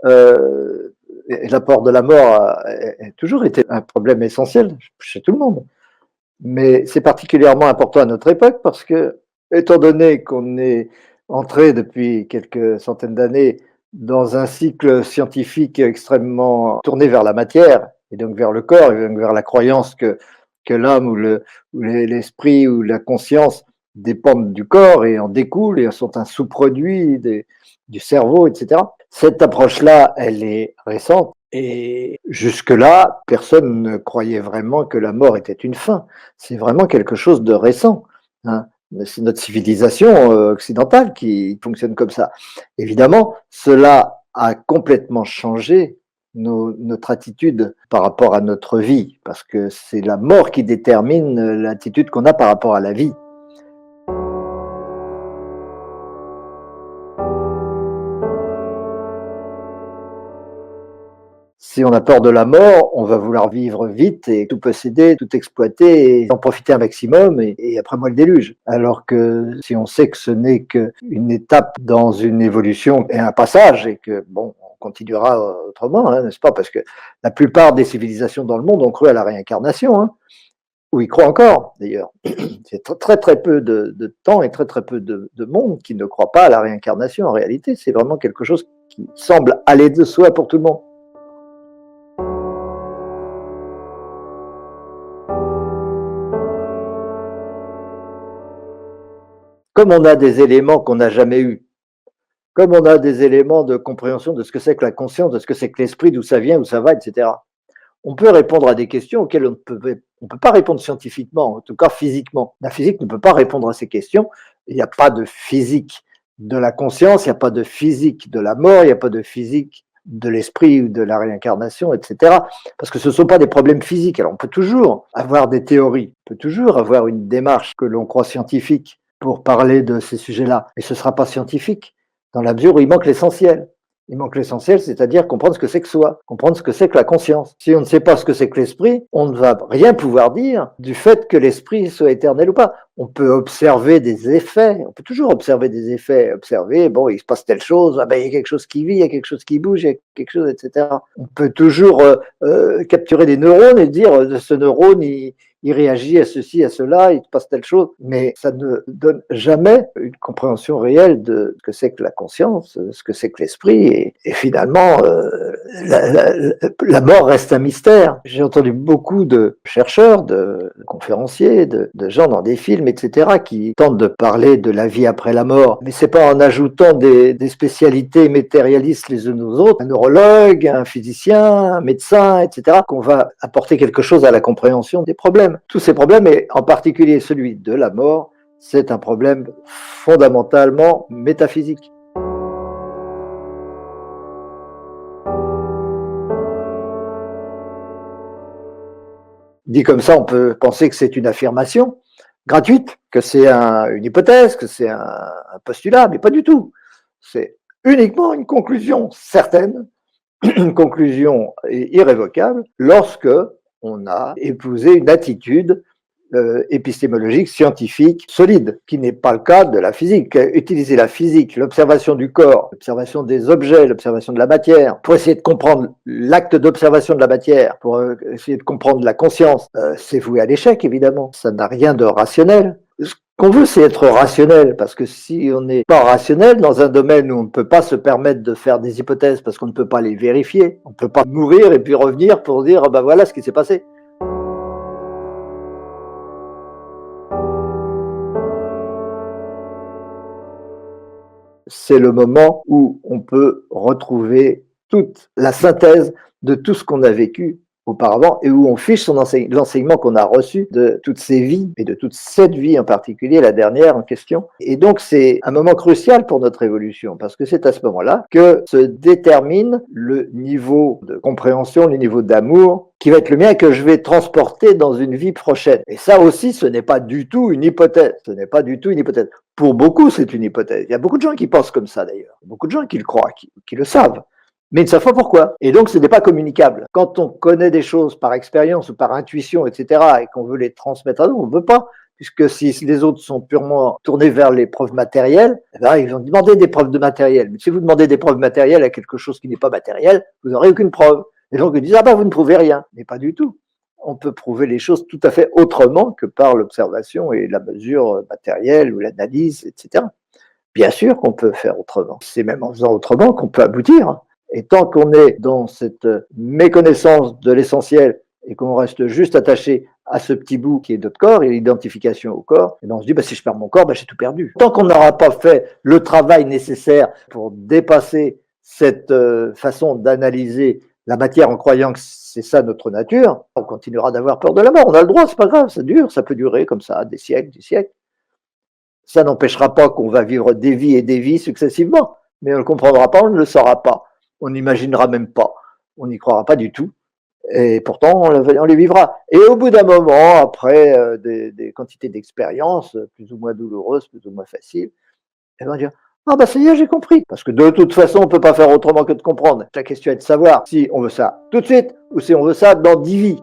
et l'apport de la mort a toujours été un problème essentiel chez tout le monde. Mais c'est particulièrement important à notre époque parce que, étant donné qu'on est entré depuis quelques centaines d'années dans un cycle scientifique extrêmement tourné vers la matière, et donc vers le corps, et donc vers la croyance que l'homme ou l'esprit ou la conscience dépendent du corps et en découlent et sont un sous-produit du cerveau, etc. Cette approche-là, elle est récente. Et jusque-là, personne ne croyait vraiment que la mort était une fin. C'est vraiment quelque chose de récent, hein. C'est notre civilisation occidentale qui fonctionne comme ça. Évidemment, cela a complètement changé notre attitude par rapport à notre vie, parce que c'est la mort qui détermine l'attitude qu'on a par rapport à la vie. Si on a peur de la mort, on va vouloir vivre vite et tout posséder, tout exploiter et en profiter un maximum et après moi le déluge. Alors que si on sait que ce n'est qu'une étape dans une évolution et un passage et que bon, on continuera autrement, hein, n'est-ce pas? Parce que la plupart des civilisations dans le monde ont cru à la réincarnation, hein, ou y croient encore d'ailleurs. C'est très très peu de temps et très très peu de monde qui ne croit pas à la réincarnation. En réalité, c'est vraiment quelque chose qui semble aller de soi pour tout le monde. Comme on a des éléments qu'on n'a jamais eus, comme on a des éléments de compréhension de ce que c'est que la conscience, de ce que c'est que l'esprit, d'où ça vient, où ça va, etc., on peut répondre à des questions auxquelles on peut pas répondre scientifiquement, en tout cas physiquement. La physique ne peut pas répondre à ces questions. Il n'y a pas de physique de la conscience, il n'y a pas de physique de la mort, il n'y a pas de physique de l'esprit ou de la réincarnation, etc. Parce que ce ne sont pas des problèmes physiques. Alors on peut toujours avoir des théories, on peut toujours avoir une démarche que l'on croit scientifique pour parler de ces sujets-là, mais ce ne sera pas scientifique dans la mesure où il manque l'essentiel. Il manque l'essentiel, c'est-à-dire comprendre ce que c'est que soi, comprendre ce que c'est que la conscience. Si on ne sait pas ce que c'est que l'esprit, on ne va rien pouvoir dire du fait que l'esprit soit éternel ou pas. On peut observer des effets, on peut toujours observer des effets, observer, bon, il se passe telle chose, ah ben, il y a quelque chose qui vit, il y a quelque chose qui bouge, il y a quelque chose, etc. On peut toujours capturer des neurones et dire de ce neurone, il réagit à ceci, à cela, il se passe telle chose, mais ça ne donne jamais une compréhension réelle de ce que c'est que la conscience, ce que c'est que l'esprit, et finalement, la mort reste un mystère. J'ai entendu beaucoup de chercheurs, de conférenciers, de gens dans des films, etc., qui tentent de parler de la vie après la mort, mais c'est pas en ajoutant des spécialités matérialistes les unes aux autres, un neurologue, un physicien, un médecin, etc., qu'on va apporter quelque chose à la compréhension des problèmes. Tous ces problèmes, et en particulier celui de la mort, c'est un problème fondamentalement métaphysique. Dit comme ça, on peut penser que c'est une affirmation gratuite, que c'est une hypothèse, que c'est un postulat, mais pas du tout. C'est uniquement une conclusion certaine, une conclusion irrévocable, lorsque on a épousé une attitude épistémologique, scientifique, solide, qui n'est pas le cas de la physique. Utiliser la physique, l'observation du corps, l'observation des objets, l'observation de la matière, pour essayer de comprendre l'acte d'observation de la matière, pour essayer de comprendre la conscience, c'est voué à l'échec, évidemment. Ça n'a rien de rationnel. Ce qu'on veut, c'est être rationnel, parce que si on n'est pas rationnel dans un domaine où on ne peut pas se permettre de faire des hypothèses, parce qu'on ne peut pas les vérifier, on ne peut pas mourir et puis revenir pour dire, ben voilà ce qui s'est passé. C'est le moment où on peut retrouver toute la synthèse de tout ce qu'on a vécu auparavant et où on fiche l'enseignement qu'on a reçu de toutes ces vies et de toute cette vie en particulier, la dernière en question. Et donc c'est un moment crucial pour notre évolution parce que c'est à ce moment-là que se détermine le niveau de compréhension, le niveau d'amour qui va être le mien et que je vais transporter dans une vie prochaine. Et ça aussi, ce n'est pas du tout une hypothèse. Ce n'est pas du tout une hypothèse. Pour beaucoup, c'est une hypothèse. Il y a beaucoup de gens qui pensent comme ça d'ailleurs. Beaucoup de gens qui le croient, qui le savent. Mais ils ne savent pas pourquoi. Et donc, ce n'est pas communicable. Quand on connaît des choses par expérience ou par intuition, etc., et qu'on veut les transmettre à nous, on ne veut pas puisque si les autres sont purement tournés vers les preuves matérielles, eh ben, ils vont demander des preuves de matériel. Mais si vous demandez des preuves matérielles à quelque chose qui n'est pas matériel, vous n'aurez aucune preuve. Et donc ils disent, ah ben vous ne prouvez rien. Mais pas du tout. On peut prouver les choses tout à fait autrement que par l'observation et la mesure matérielle ou l'analyse, etc. Bien sûr qu'on peut faire autrement. C'est même en faisant autrement qu'on peut aboutir. Et tant qu'on est dans cette méconnaissance de l'essentiel et qu'on reste juste attaché à ce petit bout qui est notre corps et l'identification au corps, et ben on se dit, si je perds mon corps, j'ai tout perdu. Tant qu'on n'aura pas fait le travail nécessaire pour dépasser cette façon d'analyser la matière en croyant que c'est ça notre nature, on continuera d'avoir peur de la mort. On a le droit, c'est pas grave, ça dure, ça peut durer comme ça des siècles, des siècles. Ça n'empêchera pas qu'on va vivre des vies et des vies successivement, mais on ne le comprendra pas, on ne le saura pas, on n'imaginera même pas, on n'y croira pas du tout, et pourtant on les vivra. Et au bout d'un moment, après des quantités d'expériences, plus ou moins douloureuses, plus ou moins faciles, on va dire, ah ça y est, j'ai compris. Parce que de toute façon, on ne peut pas faire autrement que de comprendre. La question est de savoir si on veut ça tout de suite ou si on veut ça dans 10 vies.